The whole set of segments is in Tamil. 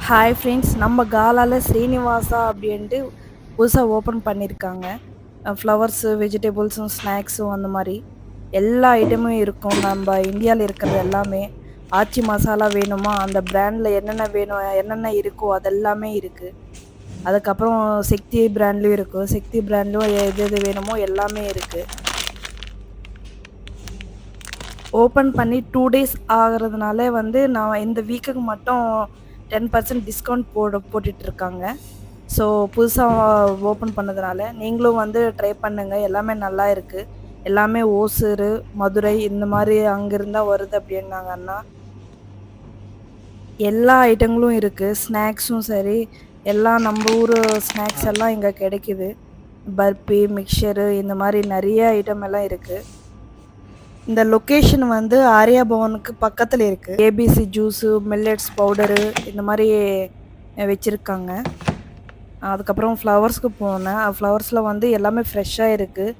ஹாய் ஃப்ரெண்ட்ஸ், நம்ம காலால ஸ்ரீனிவாசா அப்படின்ட்டு புதுசாக ஓப்பன் பண்ணியிருக்காங்க. ஃப்ளவர்ஸு, வெஜிடபிள்ஸும், ஸ்நாக்ஸும் அந்த மாதிரி எல்லா ஐட்டமும் இருக்கும். நம்ம இந்தியாவில் இருக்கிறது எல்லாமே. ஆச்சி மசாலா வேணுமா, அந்த பிராண்டில் என்னென்ன வேணும், என்னென்ன இருக்கோ அதெல்லாமே இருக்குது. அதுக்கப்புறம் சக்தி பிராண்ட்லேயும் இருக்கும். சக்தி பிராண்ட்லையும் எது எது வேணுமோ எல்லாமே இருக்குது. ஓப்பன் பண்ணி 2 டேஸ் ஆகிறதுனால நான் இந்த வீக்குக்கு மட்டும் 10% டிஸ்கவுண்ட் போட்டுட்ருக்காங்க. ஸோ புதுசாக ஓப்பன் பண்ணதுனால நீங்களும் ட்ரை பண்ணுங்கள். எல்லாமே நல்லா இருக்குது. எல்லாமே ஓசூர், மதுரை இந்த மாதிரி அங்கேருந்தா வருது அப்படின்னாங்க அண்ணா. எல்லா ஐட்டங்களும் இருக்குது. ஸ்நாக்ஸும் சரி, எல்லாம் நம்ம ஊர் ஸ்நாக்ஸ் எல்லாம் இங்கே கிடைக்கிது. பர்பி, மிக்சரு இந்த மாதிரி நிறைய ஐட்டம் எல்லாம் இருக்குது. இந்த லொக்கேஷன் ஆர்யா பவனுக்கு பக்கத்தில் இருக்குது. ஏபிசி ஜூஸு, மில்லட்ஸ் பவுடரு இந்த மாதிரி வச்சுருக்காங்க. அதுக்கப்புறம் ஃப்ளவர்ஸ்க்கு போனேன். ஃப்ளவர்ஸில் எல்லாமே ஃப்ரெஷ்ஷாக இருக்குது.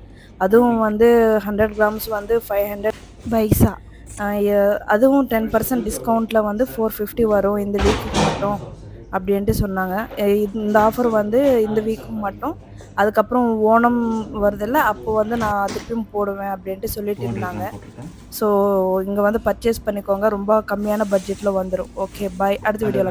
அதுவும் 100 கிராம்ஸ் 500 பைசா. அதுவும் 10% டிஸ்கவுண்ட்டில் 450 வரும் இந்த வீக்குக்கு மட்டும் அப்படின்ட்டு சொன்னாங்க. இந்த ஆஃபர் இந்த வீக்குக்கு மட்டும். அதுக்கப்புறம் ஓணம் வருதில்ல, அப்போ நான் திருப்பியும் போடுவேன் அப்படின்ட்டு சொல்லிட்டு இருந்தாங்க. ஸோ இங்கே பர்ச்சேஸ் பண்ணிக்கோங்க. ரொம்ப கம்மியான பட்ஜெட்டில் வந்துடும். ஓகே, பாய். அடுத்த வீடியோவில்